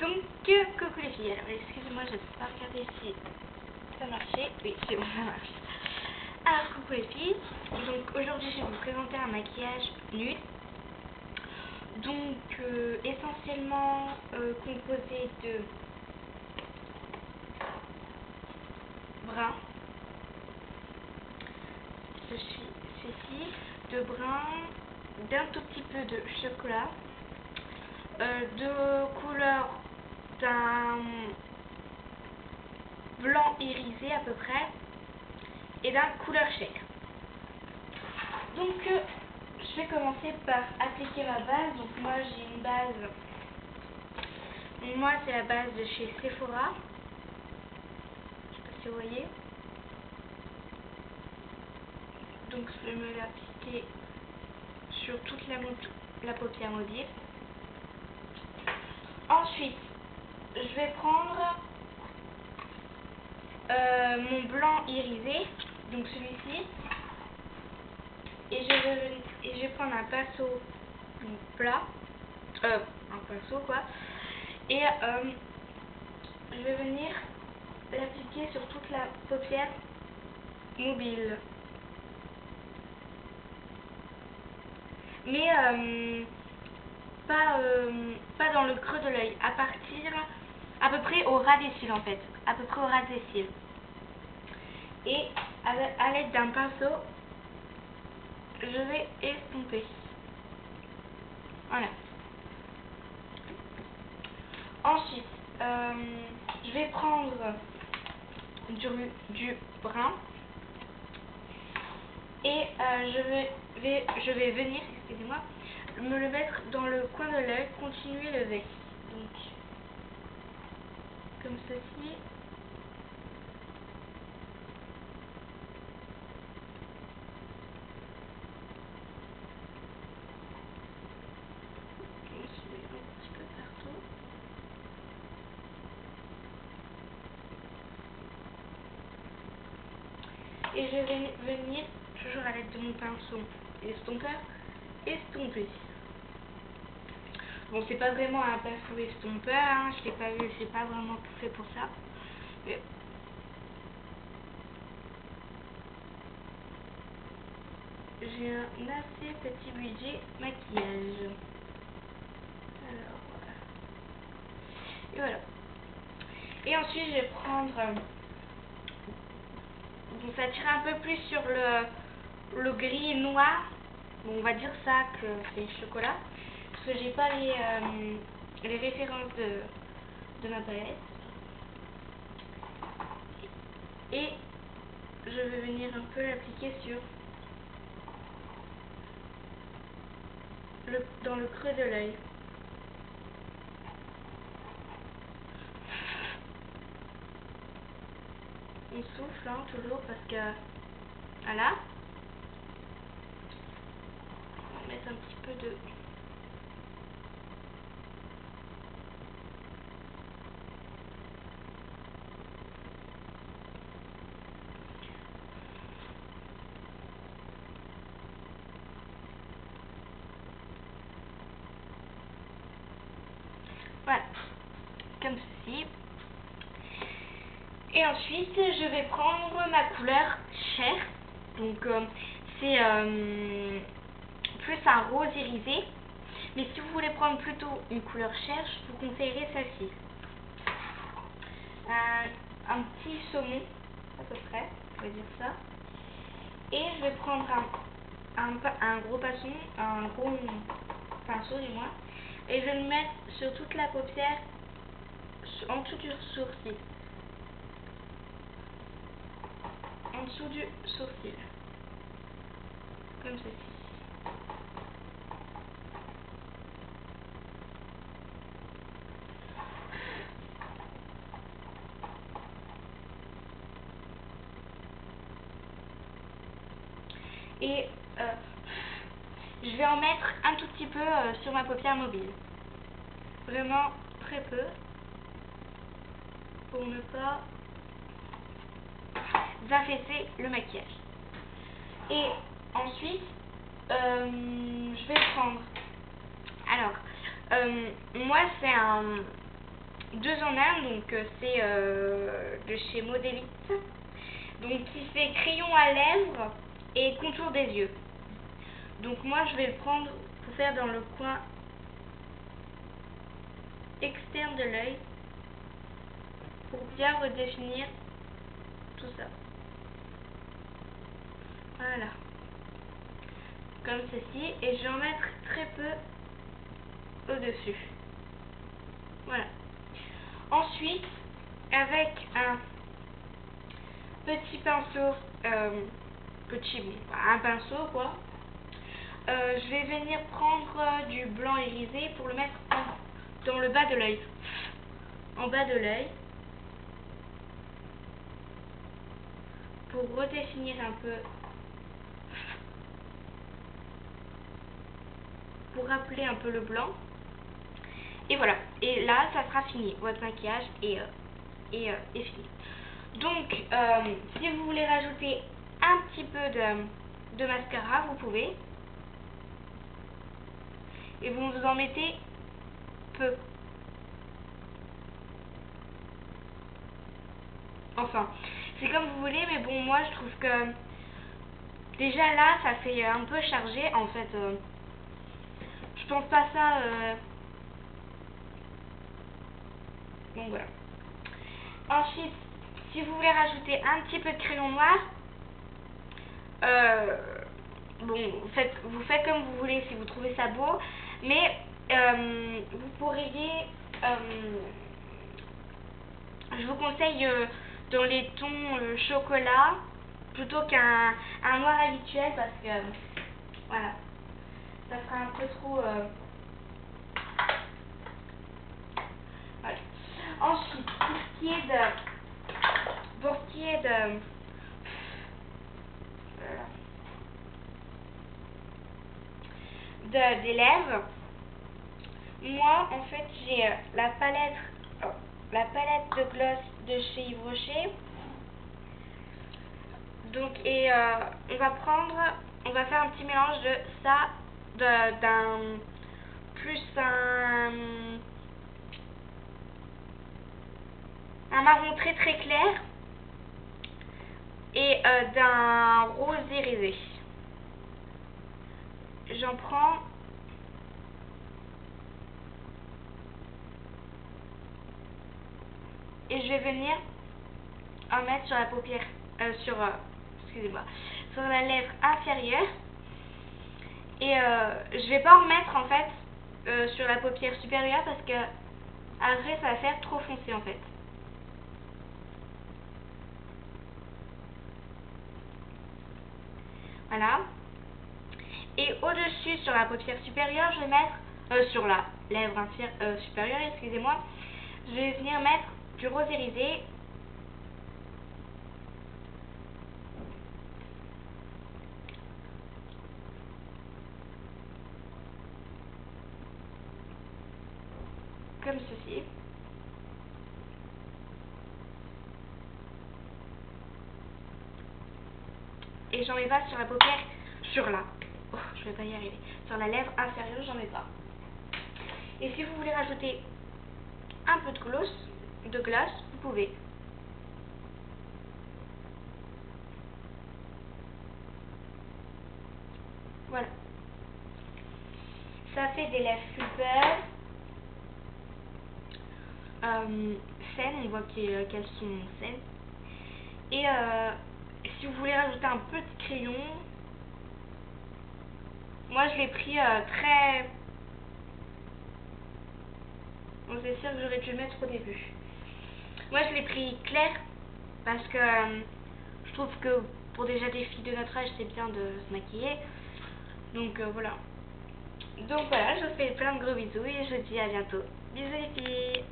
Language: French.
Donc, coucou les filles. Alors, excusez-moi, je n'ai pas regardé si ça marchait. Oui, c'est bon, ça marche. Alors, coucou les filles. Donc, aujourd'hui, je vais vous présenter un maquillage nude. Donc, essentiellement composé de brun. Je suis Cécile. De brun, d'un tout petit peu de chocolat. De couleur d'un blanc irisé à peu près et d'un couleur shake. Donc je vais commencer par appliquer ma base. Donc moi j'ai une base, moi c'est la base de chez Sephora, je sais pas si vous voyez. Donc je vais me l'appliquer sur toute la paupière mobile. Ensuite je vais prendre mon blanc irisé, donc celui-ci, et je vais prendre un pinceau plat, un pinceau quoi, et je vais venir l'appliquer sur toute la paupière mobile, mais pas dans le creux de l'œil, à peu près au ras des cils en fait, à peu près au ras des cils. Et à l'aide d'un pinceau, je vais estomper. Voilà. Ensuite, je vais prendre du brun et je vais venir, excusez-moi, me le mettre dans le coin de l'œil, continuer le V. Donc, comme ceci. Et je vais venir, toujours à l'aide de mon pinceau estompeur, estomper. Bon, c'est pas vraiment un pinceau estompeur, hein, je l'ai pas vu, c'est pas vraiment fait pour ça. Mais j'ai un assez petit budget maquillage. Alors voilà. Et voilà. Et ensuite, je vais prendre. Donc ça tire un peu plus sur le gris noir. Bon, on va dire ça que c'est chocolat. Parce que j'ai pas les références de ma palette. Et je vais venir un peu l'appliquer dans le creux de l'œil. On souffle hein, toujours parce que voilà. On va mettre un petit peu de voilà, comme ceci. Et ensuite, je vais prendre ma couleur chair. Donc, c'est plus un rose irisé. Mais si vous voulez prendre plutôt une couleur chair, je vous conseillerais celle-ci. Un petit saumon, à peu près, on va dire ça. Et je vais prendre un gros pinceau, un gros pinceau du moins. Et je vais le mettre sur toute la paupière, en dessous du sourcil. En dessous du sourcil, comme ceci. Et je vais en mettre un tout petit peu sur ma paupière mobile. Vraiment très peu, pour ne pas affaisser le maquillage. Et ensuite, je vais prendre. Alors, moi c'est un 2 en 1, donc c'est de chez Modélite. Donc qui fait crayon à lèvres et contour des yeux. Donc moi je vais le prendre pour faire dans le coin externe de l'œil pour bien redéfinir tout ça. Voilà. Comme ceci. Et je vais en mettre très peu au-dessus. Voilà. Ensuite, avec un petit pinceau, un pinceau quoi, je vais venir prendre du blanc irisé pour le mettre dans le bas de l'œil. En bas de l'œil. Pour redéfinir un peu. Pour rappeler un peu le blanc. Et voilà. Et là, ça sera fini. Votre maquillage est fini. Donc, si vous voulez rajouter un petit peu de mascara, vous pouvez. Et vous en mettez peu. Enfin, c'est comme vous voulez, mais bon, moi je trouve que déjà là, ça fait un peu chargé. En fait, je pense pas ça. Donc voilà. Ensuite, si vous voulez rajouter un petit peu de crayon noir, bon, vous faites comme vous voulez si vous trouvez ça beau, mais vous pourriez, je vous conseille dans les tons chocolat plutôt qu'un noir habituel parce que voilà, ça sera un peu trop. Voilà. Ensuite, pour ce qui est des lèvres, moi en fait j'ai la palette de gloss de chez Yves Rocher. Donc on va faire un petit mélange de ça, d'un marron très très clair et d'un rose irisé. J'en prends et je vais venir en mettre sur la paupière, excusez-moi, sur la lèvre inférieure. Et je vais pas en mettre en fait sur la paupière supérieure parce que après ça va faire trop foncé en fait. Voilà. Et au-dessus sur la paupière supérieure, je vais mettre sur la lèvre supérieure, excusez-moi, je vais venir mettre du rose irisé. Comme ceci. Et j'en mets pas sur la paupière, je vais pas y arriver. Sur la lèvre inférieure, j'en mets pas. Et si vous voulez rajouter un peu de gloss, vous pouvez. Voilà. Ça fait des lèvres super saines, on voit qu'elles sont saines. Et si vous voulez rajouter un peu de crayon, moi je l'ai pris très... Bon, c'est sûr que j'aurais dû le mettre au début. Moi je l'ai pris clair parce que je trouve que pour déjà des filles de notre âge c'est bien de se maquiller. Donc voilà. Donc voilà, je vous fais plein de gros bisous et je vous dis à bientôt. Bisous les filles.